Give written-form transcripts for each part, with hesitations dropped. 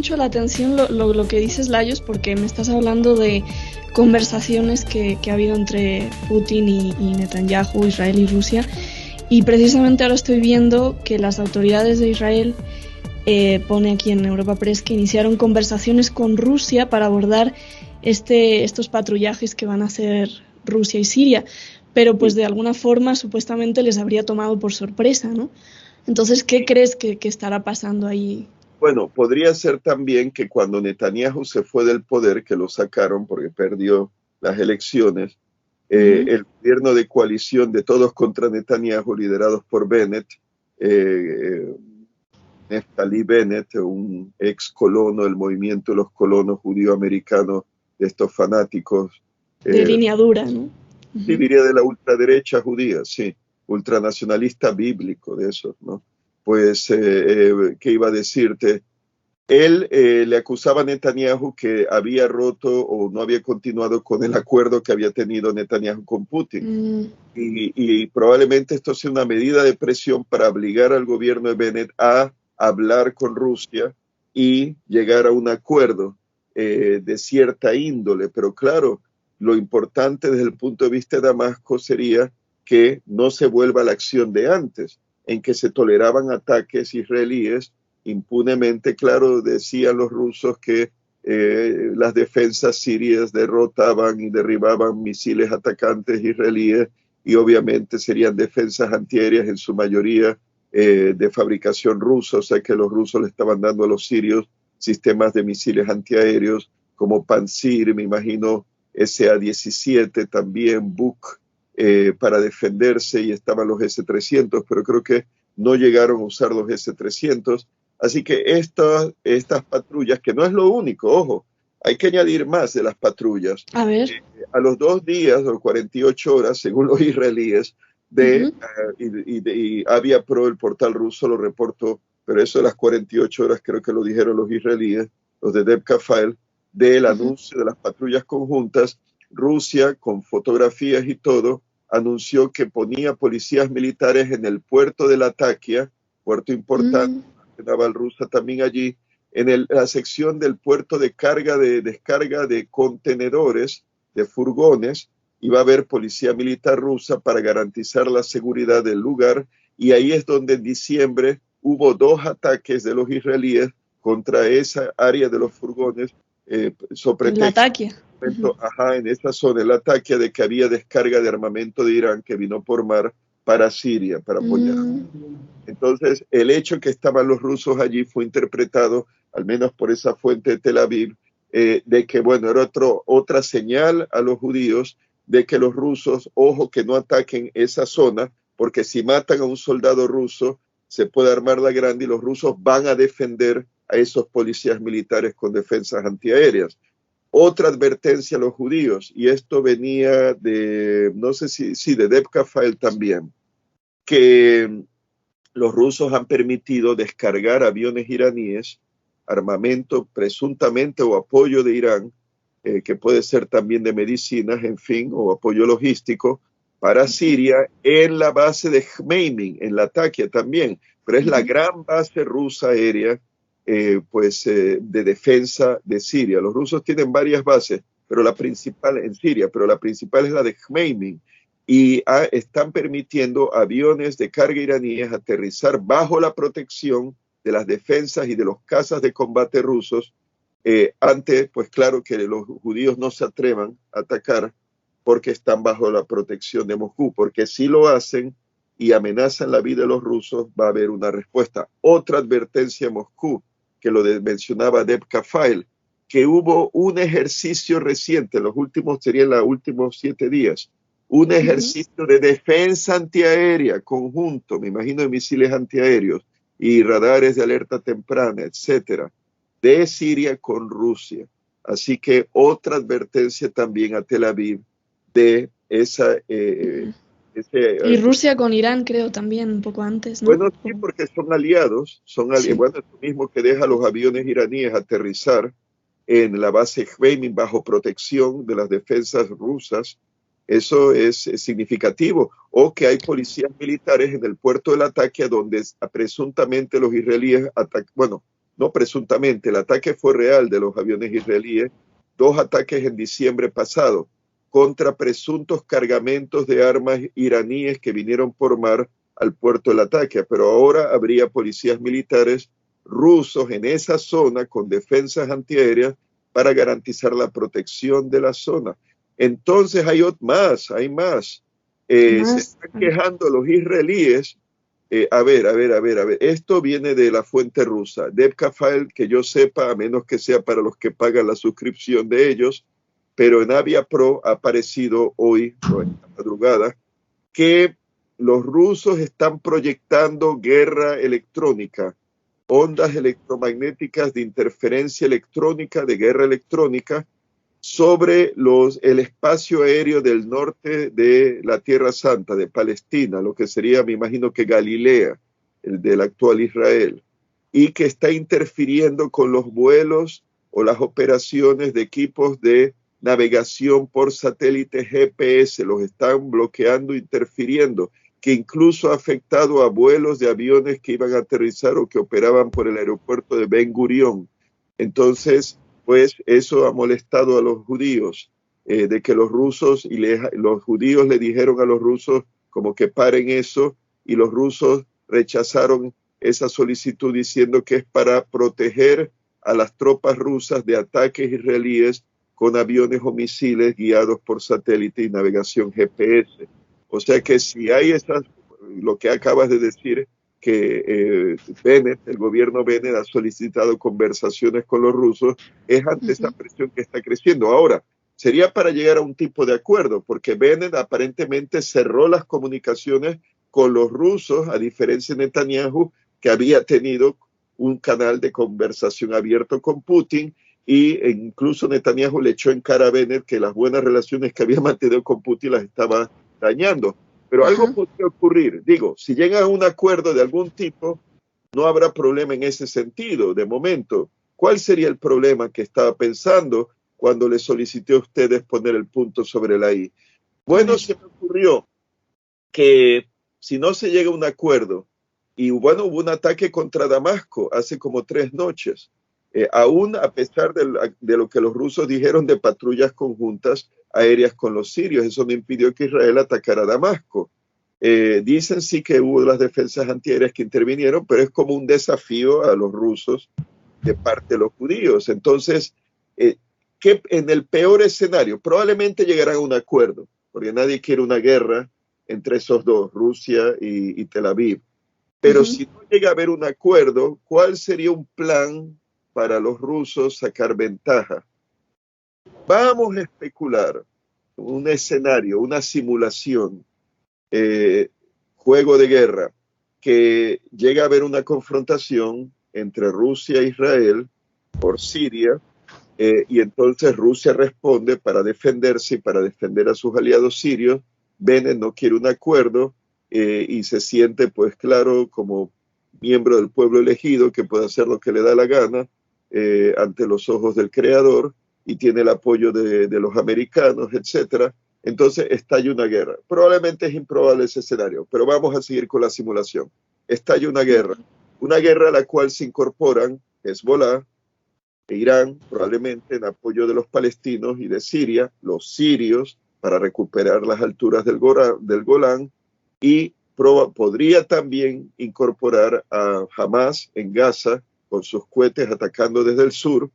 mucho la atención lo que dices, Laios, porque me estás hablando de conversaciones que ha habido entre Putin y Netanyahu, Israel y Rusia, y precisamente ahora estoy viendo que las autoridades de Israel, pone aquí en Europa Press, que iniciaron conversaciones con Rusia para abordar estos patrullajes que van a hacer Rusia y Siria, pero pues de alguna forma supuestamente les habría tomado por sorpresa, ¿no? Entonces, ¿qué crees que estará pasando ahí? Bueno, podría ser también que cuando Netanyahu se fue del poder, que lo sacaron porque perdió las elecciones, el gobierno de coalición de todos contra Netanyahu, liderados por Bennett, Naftali Bennett, un ex colono del movimiento de los colonos judío-americanos, de estos fanáticos. De línea dura, ¿no? Sí, diría de la ultraderecha judía, sí, ultranacionalista bíblico, de esos, ¿no? Pues, ¿qué iba a decirte? Él le acusaba a Netanyahu que había roto o no había continuado con el acuerdo que había tenido Netanyahu con Putin. Y probablemente esto sea una medida de presión para obligar al gobierno de Bennett a hablar con Rusia y llegar a un acuerdo de cierta índole. Pero claro, lo importante desde el punto de vista de Damasco sería que no se vuelva a la acción de antes, en que se toleraban ataques israelíes impunemente. Claro, decían los rusos que las defensas sirias derrotaban y derribaban misiles atacantes israelíes, y obviamente serían defensas antiaéreas en su mayoría de fabricación rusa, o sea que los rusos le estaban dando a los sirios sistemas de misiles antiaéreos como Pansir, me imagino SA-17, también Buk, para defenderse, y estaban los S-300, pero creo que no llegaron a usar los S-300. Así que estas patrullas, que no es lo único, ojo, hay que añadir más de las patrullas. A ver. A los 2 días o 48 horas, según los israelíes, y Avia Pro, el portal ruso, lo reportó, pero eso de las 48 horas creo que lo dijeron los israelíes, los de Debka File, del anuncio de las patrullas conjuntas. Rusia, con fotografías y todo, anunció que ponía policías militares en el puerto de Latakia, puerto importante, naval rusa también allí, en la sección del puerto de descarga de contenedores, de furgones, y va a haber policía militar rusa para garantizar la seguridad del lugar. Y ahí es donde en diciembre hubo 2 ataques de los israelíes contra esa área de los furgones, en Latakia. En esa zona, el ataque de que había descarga de armamento de Irán que vino por mar para Siria, para apoyar. Entonces, el hecho que estaban los rusos allí fue interpretado, al menos por esa fuente de Tel Aviv, de que, bueno, era otra señal a los judíos de que los rusos, ojo, que no ataquen esa zona, porque si matan a un soldado ruso, se puede armar la grande y los rusos van a defender a esos policías militares con defensas antiaéreas. Otra advertencia a los judíos, y esto venía de, no sé si de Debka File también, que los rusos han permitido descargar aviones iraníes, armamento presuntamente o apoyo de Irán, que puede ser también de medicinas, en fin, o apoyo logístico, para Siria, en la base de Khmeimim, en Latakia también, pero es la gran base rusa aérea, de defensa de Siria. Los rusos tienen varias bases, pero la principal en Siria, pero la principal es la de Khmeimim, y están permitiendo aviones de carga iraníes aterrizar bajo la protección de las defensas y de los cazas de combate rusos. Antes, pues claro que los judíos no se atrevan a atacar porque están bajo la protección de Moscú, porque si lo hacen y amenazan la vida de los rusos, va a haber una respuesta. Otra advertencia a Moscú, que lo mencionaba Debka File, que hubo un ejercicio reciente, los últimos 7 días, un ejercicio de defensa antiaérea conjunto, me imagino de misiles antiaéreos y radares de alerta temprana, etcétera, de Siria con Rusia. Así que otra advertencia también a Tel Aviv de esa... y Rusia con Irán, creo, también, un poco antes, ¿no? Bueno, sí, porque son aliados. Sí. Bueno, es lo mismo que deja a los aviones iraníes aterrizar en la base Khmeimim bajo protección de las defensas rusas. Eso es significativo. O que hay policías militares en el puerto de Latakia donde presuntamente los israelíes no presuntamente, el ataque fue real de los aviones israelíes, 2 ataques en diciembre pasado contra presuntos cargamentos de armas iraníes que vinieron por mar al puerto del ataque, pero ahora habría policías militares rusos en esa zona con defensas antiaéreas para garantizar la protección de la zona. Entonces hay más. Se están quejando los israelíes. A ver. Esto viene de la fuente rusa. Devkafile, que yo sepa, a menos que sea para los que pagan la suscripción de ellos, pero en Avia Pro ha aparecido hoy, o en la madrugada, que los rusos están proyectando guerra electrónica, ondas electromagnéticas de interferencia electrónica, de guerra electrónica, sobre el espacio aéreo del norte de la Tierra Santa, de Palestina, lo que sería, me imagino que Galilea, el del actual Israel, y que está interfiriendo con los vuelos o las operaciones de equipos de navegación por satélite GPS, los están bloqueando, interfiriendo, que incluso ha afectado a vuelos de aviones que iban a aterrizar o que operaban por el aeropuerto de Ben Gurión. Entonces, pues eso ha molestado a los judíos, de que los rusos y los judíos le dijeron a los rusos como que paren eso, y los rusos rechazaron esa solicitud diciendo que es para proteger a las tropas rusas de ataques israelíes con aviones o misiles guiados por satélite y navegación GPS. O sea que si hay lo que acabas de decir, que Bennett, el gobierno Bennett ha solicitado conversaciones con los rusos, es ante esa presión que está creciendo. Ahora, sería para llegar a un tipo de acuerdo, porque Bennett aparentemente cerró las comunicaciones con los rusos, a diferencia de Netanyahu, que había tenido un canal de conversación abierto con Putin, y incluso Netanyahu le echó en cara a Bennett que las buenas relaciones que había mantenido con Putin las estaba dañando. Pero algo podría ocurrir. Digo, si llegan a un acuerdo de algún tipo, no habrá problema en ese sentido, de momento. ¿Cuál sería el problema que estaba pensando cuando le solicité a ustedes poner el punto sobre la I? Bueno, se me ocurrió que si no se llega a un acuerdo, y bueno, hubo un ataque contra Damasco hace como 3 noches, aún a pesar de lo que los rusos dijeron de patrullas conjuntas aéreas con los sirios, eso no impidió que Israel atacara Damasco. Dicen sí que hubo las defensas antiaéreas que intervinieron, pero es como un desafío a los rusos de parte de los judíos. Entonces, que en el peor escenario probablemente llegarán a un acuerdo, porque nadie quiere una guerra entre esos dos, Rusia y Tel Aviv. Pero si no llega a haber un acuerdo, ¿cuál sería un plan para los rusos sacar ventaja? Vamos a especular un escenario, una simulación, juego de guerra, que llega a haber una confrontación entre Rusia e Israel por Siria, y entonces Rusia responde para defenderse y para defender a sus aliados sirios. Bennett no quiere un acuerdo, y se siente, pues claro, como miembro del pueblo elegido que puede hacer lo que le da la gana ante los ojos del creador, y tiene el apoyo de los americanos, etcétera. Entonces estalla una guerra. Probablemente es improbable ese escenario, pero vamos a seguir con la simulación. Estalla una guerra a la cual se incorporan Hezbollah e Irán, probablemente en apoyo de los palestinos y de Siria, los sirios, para recuperar las alturas del Golán, y podría también incorporar a Hamas en Gaza con sus cohetes atacando desde el sur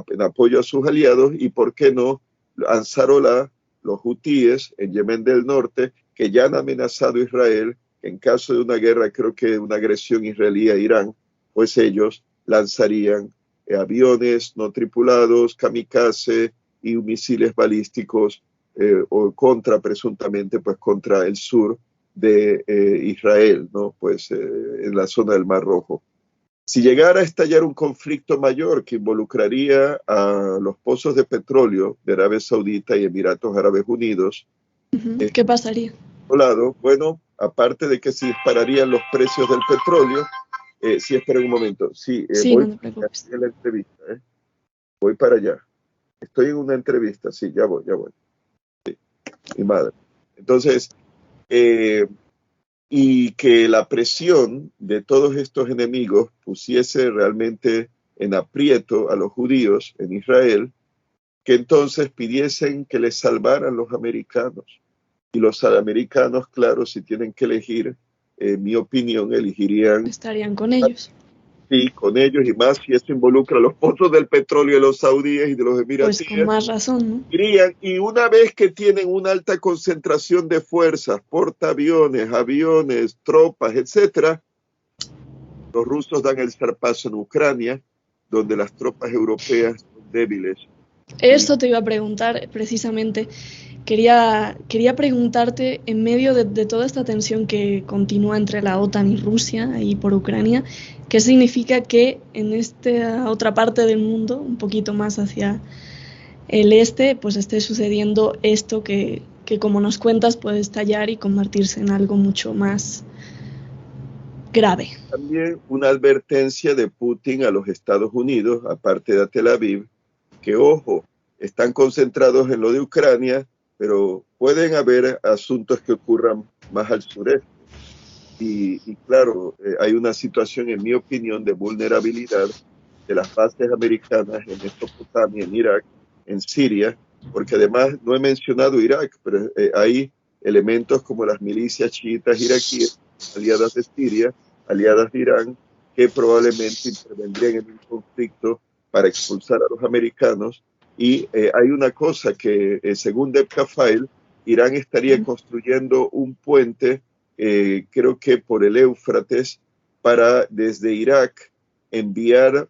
en apoyo a sus aliados, y por qué no Ansarollah, los hutíes en Yemen del Norte, que ya han amenazado a Israel en caso de una guerra, creo que una agresión israelí a Irán, pues ellos lanzarían aviones no tripulados, kamikaze y misiles balísticos presuntamente pues contra el sur de Israel, ¿no? Pues en la zona del Mar Rojo. Si llegara a estallar un conflicto mayor que involucraría a los pozos de petróleo de Arabia Saudita y Emiratos Árabes Unidos, ¿qué pasaría? Bueno, aparte de que se dispararían los precios del petróleo, sí, espera un momento. Sí, voy no te preocupes. a la entrevista. Voy para allá. Estoy en una entrevista, sí, ya voy. Sí, mi madre. Entonces, y que la presión de todos estos enemigos pusiese realmente en aprieto a los judíos en Israel, que entonces pidiesen que les salvaran los americanos. Y los americanos, claro, si tienen que elegir, en mi opinión, elegirían Estarían con ellos. sí, con ellos, y más si esto involucra los pozos del petróleo de los saudíes y de los Pues con emiratíes, más razón, ¿no? irían, y una vez que tienen una alta concentración de fuerzas, portaaviones, aviones, tropas, etcétera, los rusos dan el zarpazo en Ucrania, donde las tropas europeas son débiles. Y Esto te iba a preguntar precisamente. Quería preguntarte, en medio de toda esta tensión que continúa entre la OTAN y Rusia y por Ucrania, ¿qué significa que en esta otra parte del mundo, un poquito más hacia el este, pues esté sucediendo esto que como nos cuentas puede estallar y convertirse en algo mucho más grave? también una advertencia de Putin a los Estados Unidos, aparte de a Tel Aviv, que ojo, están concentrados en lo de Ucrania, pero pueden haber asuntos que ocurran más al sureste. Y claro, hay una situación, en mi opinión, de vulnerabilidad de las bases americanas en Mesopotamia, en Irak, en Siria, porque además no he mencionado Irak, pero hay elementos como las milicias chiitas iraquíes, aliadas de Siria, aliadas de Irán, que probablemente intervendrían en un conflicto para expulsar a los americanos. Y hay una cosa que, según Debka File, Irán estaría construyendo un puente, creo que por el Éufrates, para desde Irak enviar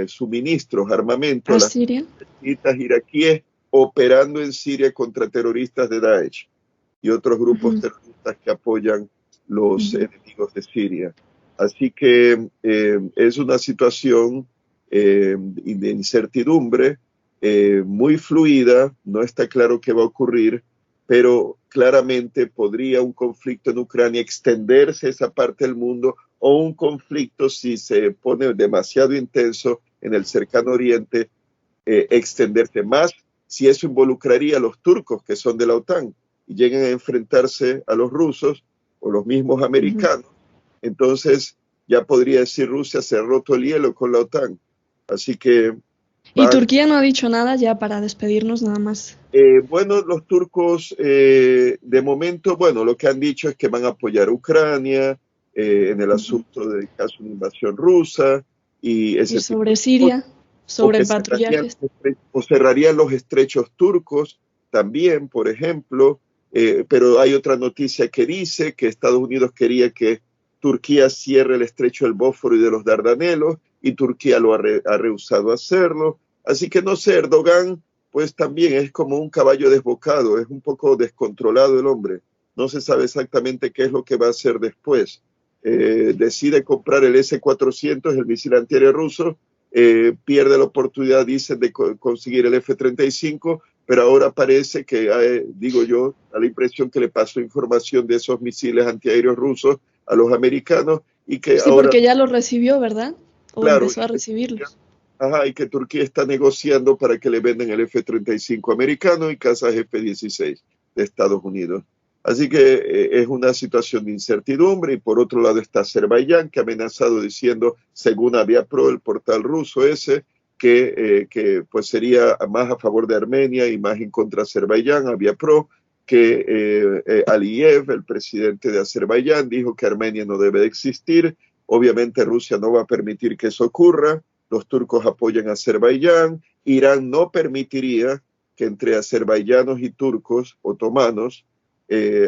suministros, armamento a ¿A las Siria? militas iraquíes operando en Siria contra terroristas de Daesh y otros grupos Ujú, terroristas que apoyan los ujú. enemigos de Siria. Así que es una situación de incertidumbre muy fluida, no está claro qué va a ocurrir, pero claramente podría un conflicto en Ucrania extenderse a esa parte del mundo o un conflicto, si se pone demasiado intenso en el cercano oriente, extenderse más, si eso involucraría a los turcos que son de la OTAN y lleguen a enfrentarse a los rusos o los mismos Ujú. americanos, entonces ya podría decir Rusia se ha roto el hielo con la OTAN. Así que Y van, Turquía no ha dicho nada ya para despedirnos nada más. bueno, los turcos de momento, bueno, lo que han dicho es que van a apoyar a Ucrania en el Ujú. asunto del caso de invasión rusa y Y ese tipo sobre de cosas. Siria, O sobre que el patrullaje. cerrarían los estrechos turcos también, por ejemplo, pero hay otra noticia que dice que Estados Unidos quería que Turquía cierre el estrecho del Bósforo y de los Dardanelos, y Turquía lo ha rehusado hacerlo. Así que no sé, Erdogan pues también es como un caballo desbocado, es un poco descontrolado el hombre. No se sabe exactamente qué es lo que va a hacer después. Decide comprar el S-400, el misil antiaéreo ruso, pierde la oportunidad, dicen, de conseguir el F-35, pero ahora parece que, digo yo, da la impresión que le pasó información de esos misiles antiaéreos rusos a los americanos y que Sí, ahora, porque ya los recibió, ¿verdad? O claro, empezó a recibirlos. ajá, y que Turquía está negociando para que le vendan el F-35 americano y casas F-16 de Estados Unidos. Así que es una situación de incertidumbre. Y por otro lado está Azerbaiyán, que ha amenazado diciendo, según Aviapro, el portal ruso ese, que pues sería más a favor de Armenia y más en contra de Azerbaiyán. Aviapro, que Aliyev, el presidente de Azerbaiyán, dijo que Armenia no debe de existir. Obviamente Rusia no va a permitir que eso ocurra. Los turcos apoyan a Azerbaiyán. Irán no permitiría que entre azerbaiyanos y turcos otomanos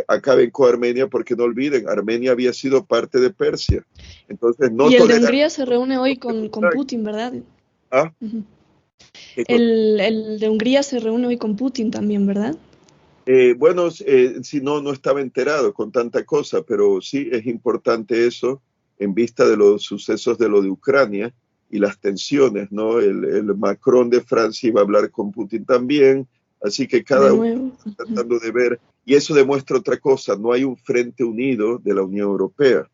acaben con Armenia, porque no olviden, Armenia había sido parte de Persia. Entonces no Y el de toleran. Hungría se reúne hoy con Putin, ¿verdad? ¿Ah? Ujú. ¿Qué cosa? El de Hungría se reúne hoy con Putin también, ¿verdad? Bueno, si no, no estaba enterado con tanta cosa, pero sí es importante eso en vista de los sucesos de lo de Ucrania y las tensiones, ¿no? El Macron de Francia iba a hablar con Putin también, así que De cada uno nuevo. está Ujú. tratando de ver, y eso demuestra otra cosa, no hay un frente unido de la Unión Europea,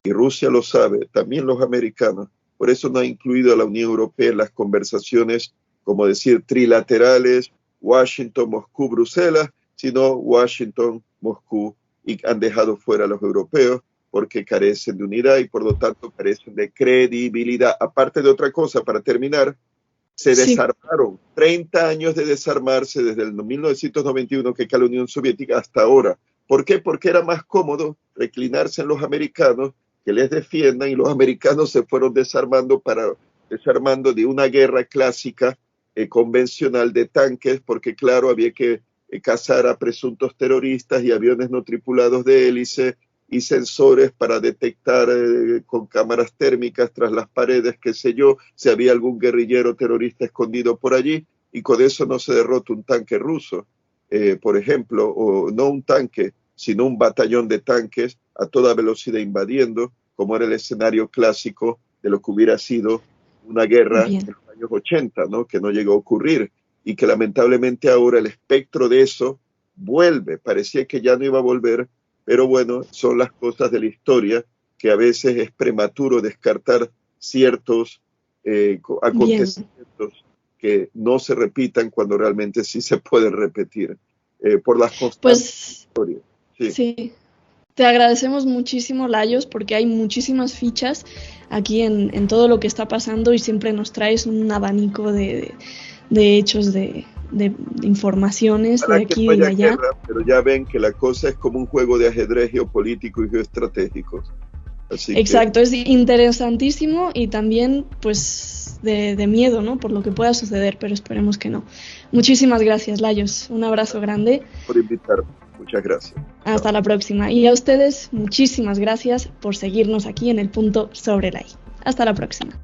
y Rusia lo sabe, también los americanos, por eso no ha incluido a la Unión Europea en las conversaciones, como decir, trilaterales, Washington, Moscú, Bruselas, sino Washington, Moscú y han dejado fuera a los europeos porque carecen de unidad y por lo tanto carecen de credibilidad. Aparte de otra cosa, para terminar, se desarmaron, 30 años de desarmarse desde el 1991 que cae la Unión Soviética hasta ahora. ¿Por qué? Porque era más cómodo reclinarse en los americanos que les defiendan y los americanos se fueron desarmando de una guerra clásica convencional de tanques, porque claro, había que cazar a presuntos terroristas y aviones no tripulados de hélice y sensores para detectar con cámaras térmicas tras las paredes, qué sé yo, si había algún guerrillero terrorista escondido por allí, y con eso no se derrota un tanque ruso, por ejemplo, o no un tanque, sino un batallón de tanques a toda velocidad invadiendo, como era el escenario clásico de lo que hubiera sido una guerra en los años 80, ¿no? Que no llegó a ocurrir, y que lamentablemente ahora el espectro de eso vuelve, parecía que ya no iba a volver, pero bueno, son las cosas de la historia, que a veces es prematuro descartar ciertos acontecimientos que no se repitan cuando realmente sí se pueden repetir, por las constantes historias. Sí. Te agradecemos muchísimo, Lajos, porque hay muchísimas fichas aquí en todo lo que está pasando y siempre nos traes un abanico de hechos, de informaciones de aquí y de allá. Guerra, pero ya ven que la cosa es como un juego de ajedrez geopolítico y geoestratégico. Exacto, es interesantísimo y también pues de miedo, ¿no? Por lo que pueda suceder, pero esperemos que no. Muchísimas gracias, Lajos. Un abrazo grande. Por invitarme. Muchas gracias. Hasta la próxima. Y a ustedes, muchísimas gracias por seguirnos aquí en El Punto Sobre la I. Hasta la próxima.